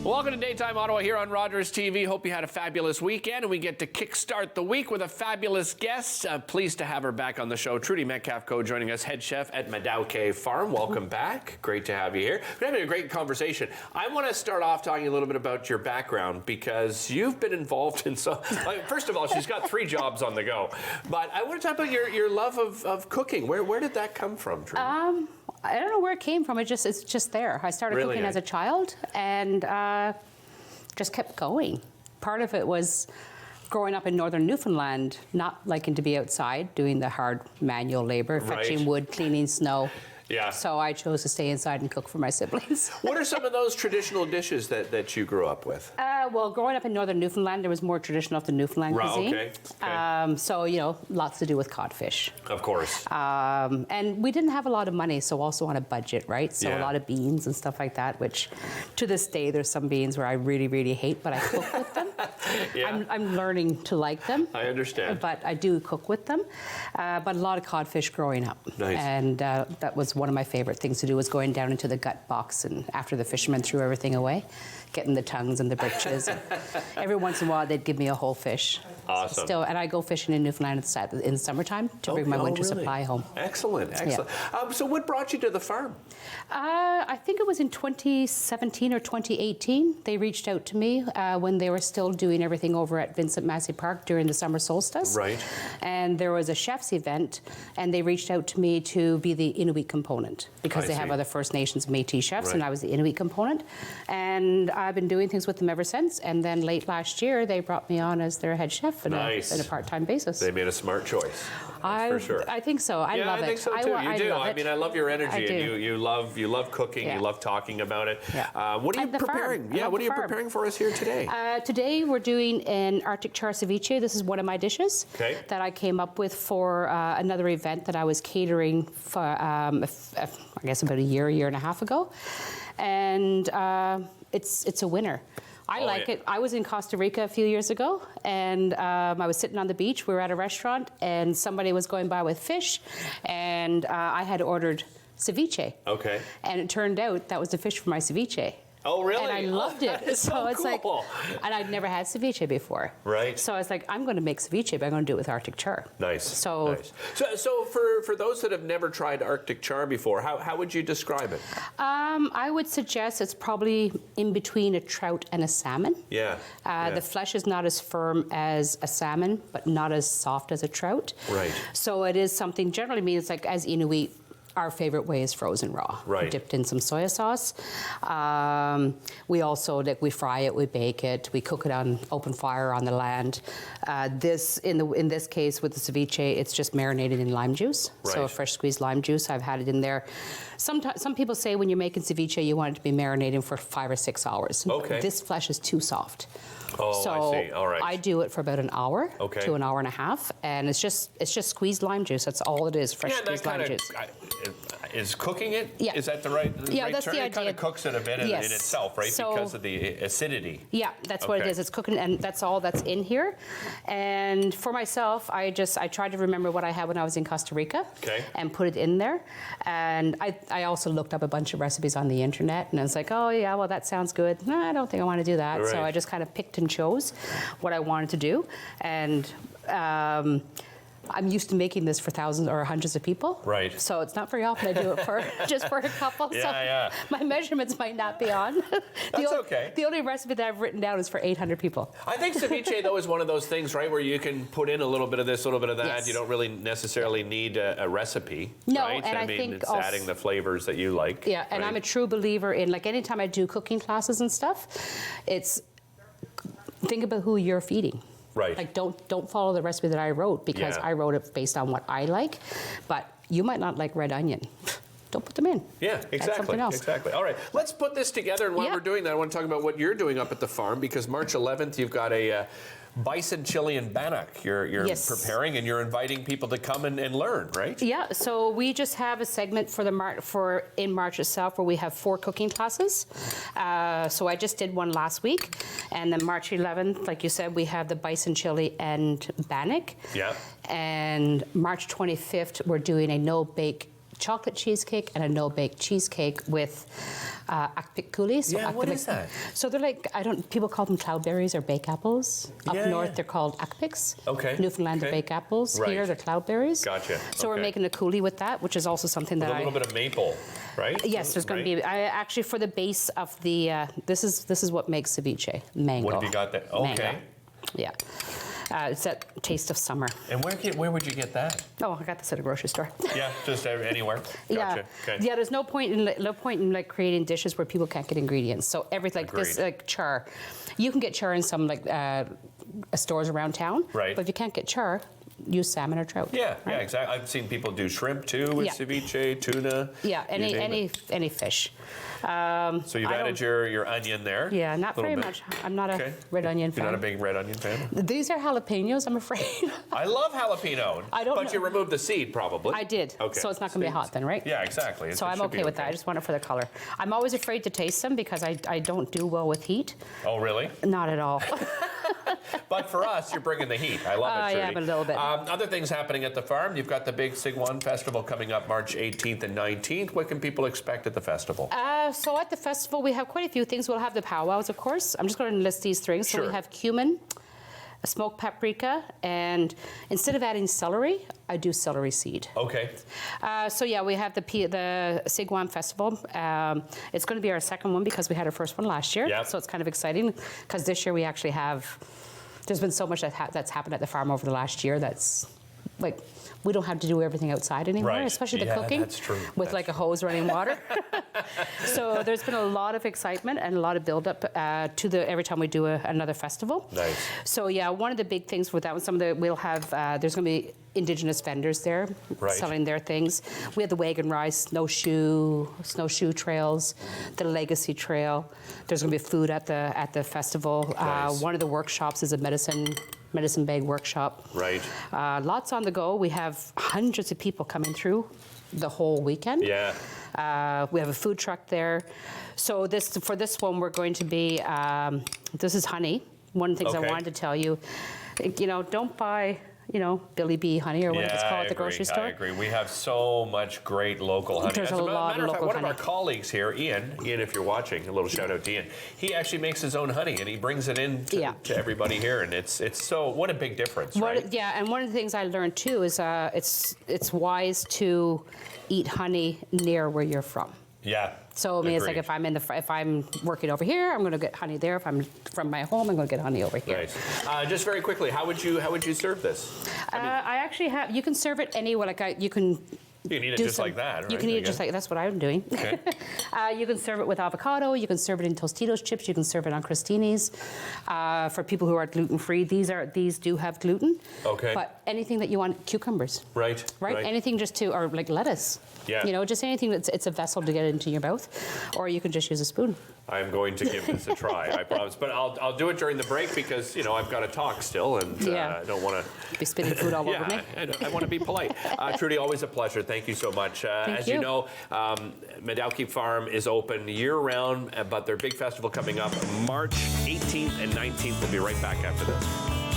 Welcome to Daytime Ottawa here on Rogers TV. Hope you had a fabulous weekend, and we get to kickstart the week with a fabulous guest. Pleased to have her back on the show. Trudy Metcalfe Coe joining us, head chef at Madahòkì Farm. Welcome back. Great to have you here. We're having a great conversation. I want to start off talking a little bit about your background because you've been involved in so. First of all, she's got 3 jobs on the go, but I want to talk about your love of cooking. Where did that come from, Trudy? I don't know where it came from. It's just there. I started cooking as a child and just kept going. Part of it was growing up in northern Newfoundland, not liking to be outside, doing the hard manual labor, fetching wood, cleaning snow. Yeah. So I chose to stay inside and cook for my siblings. What are some of those traditional dishes that you grew up with? Well, growing up in northern Newfoundland, there was more tradition of the Newfoundland cuisine. Okay. So, you know, lots to do with codfish. Of course. And we didn't have a lot of money, so also on a budget, right? So a lot of beans and stuff like that, which to this day, there's some beans where I really, really hate, but I cook with them. I'm learning to like them. I understand. But I do cook with them. But a lot of codfish growing up. Nice. And that was one of my favorite things to do, was going down into the gut box and after the fishermen threw everything away, getting the tongues and the britches. And every once in a while, they'd give me a whole fish. Awesome. Still, and I go fishing in Newfoundland in the summertime to bring my winter supply home. Excellent, excellent. Yeah. So what brought you to the farm? I think it was in 2017 or 2018. They reached out to me when they were still doing everything over at Vincent Massey Park during the summer solstice. Right. And there was a chef's event, and they reached out to me to be the Inuit component because they have other First Nations Métis chefs, and I was the Inuit component. And I've been doing things with them ever since. And then late last year, they brought me on as their head chef on a part-time basis. They made a smart choice. For sure. I think so. I love it. I think so too. You do. I mean, I love your energy, and you love cooking. Yeah. You love talking about it. Yeah. What are you preparing? What are you preparing for us here today? Today we're doing an Arctic Char Ceviche. This is one of my dishes that I came up with for another event that I was catering for, I guess about a year and a half ago, and it's a winner. I like it. I was in Costa Rica a few years ago, and I was sitting on the beach. We were at a restaurant, and somebody was going by with fish, and I had ordered ceviche. Okay. And it turned out that was the fish for my ceviche. Oh, really? And I loved it. So it's cool. And I'd never had ceviche before. Right. So I was like, I'm going to make ceviche, but I'm going to do it with Arctic Char. Nice. So for those that have never tried Arctic Char before, how would you describe it? I would suggest it's probably in between a trout and a salmon. Yeah. The flesh is not as firm as a salmon, but not as soft as a trout. Right. So it is something, generally means like as Inuit, our favorite way is frozen raw, dipped in some soy sauce. We also we fry it, we bake it, we cook it on open fire on the land. In this case with the ceviche, it's just marinated in lime juice, so a fresh squeezed lime juice. I've had it in there. Some people say when you're making ceviche, you want it to be marinating for 5 or 6 hours. Okay. This flesh is too soft. Oh, so I see. All right. I do it for about an hour to an hour and a half, and it's just squeezed lime juice. That's all it is, fresh squeezed lime juice. Is cooking it? Yeah. Is that the right that's term? the idea. It kind of cooks it a bit in itself, right? So, because of the acidity. Yeah, that's what it is. It's cooking, and that's all that's in here. And for myself, I tried to remember what I had when I was in Costa Rica and put it in there. And I also looked up a bunch of recipes on the internet, and I was like, oh yeah, well that sounds good. No, I don't think I want to do that. Right. So I just kind of picked and chose what I wanted to do. And I'm used to making this for thousands or hundreds of people. Right. So it's not very often I do it for just for a couple. So my measurements might not be on. That's okay. The only recipe that I've written down is for 800 people. I think ceviche, though, is one of those things, right, where you can put in a little bit of this, a little bit of that. Yes. You don't really necessarily need a recipe. No, right? and I mean, think it's also adding the flavors that you like. Yeah, and I'm a true believer in, like, anytime I do cooking classes and stuff, it's think about who you're feeding. Right. Like, don't follow the recipe that I wrote because I wrote it based on what I like, but you might not like red onion. Don't put them in. Yeah, exactly. Exactly. All right, let's put this together. And while we're doing that, I want to talk about what you're doing up at the farm, because March 11th, you've got a bison chili and bannock you're preparing, and you're inviting people to come and learn, right? Yeah, so we just have a segment for in March itself where we have 4 cooking classes. So I just did one last week, and then March 11th, like you said, we have the bison chili and bannock. Yeah. And March 25th, we're doing a no-bake chocolate cheesecake and a no-bake cheesecake with Arctic coulis. So what is that? So they're like, people call them cloudberries or bake apples. Up north, they're called Arctics. Okay. Newfoundland, they're bake apples. Right. Here, they're cloudberries. Gotcha. So we're making a coulis with that, which is also something that a little bit of maple, right? Yes, there's going to be. Actually, for the base of the, this is what makes ceviche. Mango. What have you got there? Okay. Mango. Yeah. It's that taste of summer. And where would you get that? Oh, I got this at a grocery store. Yeah, just anywhere. Gotcha. Yeah. Okay. Yeah. There's no point in like creating dishes where people can't get ingredients. So everything like this, like char, you can get char in some like stores around town. Right. But if you can't get char, use salmon or trout. Yeah. Right? Yeah. Exactly. I've seen people do shrimp too with ceviche, tuna. Yeah. Any fish. So you've added your onion there. Yeah, not very much. I'm not a red onion fan. You're not a big red onion fan? These are jalapenos, I'm afraid. I love jalapeno. But you removed the seed, probably. I did. Okay. So it's not going to be hot then, right? Yeah, exactly. So I'm okay with that. I just want it for the color. I'm always afraid to taste them because I don't do well with heat. Oh, really? Not at all. But for us, you're bringing the heat. I love it, Trudy. Yeah, but a little bit. Other things happening at the farm. You've got the big Sigwan Festival coming up March 18th and 19th. What can people expect at the festival? So at the festival, we have quite a few things. We'll have the powwows, of course. I'm just going to list these things. So we have cumin, a smoked paprika, and instead of adding celery, I do celery seed. Okay. So yeah, we have the Sigwan Festival. It's going to be our second one because we had our first one last year. Yep. So it's kind of exciting because this year we actually have. There's been so much that's happened at the farm over the last year. That's like we don't have to do everything outside anymore, especially the cooking. That's true. With like a hose running water. So there's been a lot of excitement and a lot of build-up to every time we do another festival. Nice. So yeah, one of the big things with that one, we'll have there's going to be Indigenous vendors there selling their things. We have the wagon ride, snowshoe trails, the Legacy Trail. There's going to be food at the festival. Nice. One of the workshops is a medicine bag workshop. Right. Lots on the go. We have hundreds of people coming through the whole weekend. Yeah. We have a food truck there. So for this one, we're going to be, this is honey. One of the things I wanted to tell you, don't buy, Billy Bee honey or whatever it's called at the grocery store. I agree. We have so much great local honey. There's a lot of local one honey. of our colleagues here, Ian, if you're watching, a little shout out to Ian. He actually makes his own honey and he brings it in to everybody here, and it's so what a big difference, right? Yeah, and one of the things I learned too is it's wise to eat honey near where you're from. Yeah. So I mean, it's like if I'm working over here, I'm going to get honey there. If I'm from my home, I'm going to get honey over here. Nice. Just very quickly, how would you serve this? I actually have. You can serve it anywhere. You can eat it just like that, right? You can eat it just like that's what I'm doing. Okay. You can serve it with avocado. You can serve it in Tostitos chips. You can serve it on crostinis. For people who are gluten free, these do have gluten. Okay. But anything that you want, cucumbers. Right. Anything or like lettuce. Yeah. Just anything it's a vessel to get into your mouth, or you can just use a spoon. I'm going to give this a try, I promise. But I'll do it during the break because I've got to talk still, and I don't want to be spitting food all over me. I want to be polite. Trudy, always a pleasure. Thank you so much. As you know, Madahòkì Farm is open year-round, but their big festival coming up March 18th and 19th. We'll be right back after this.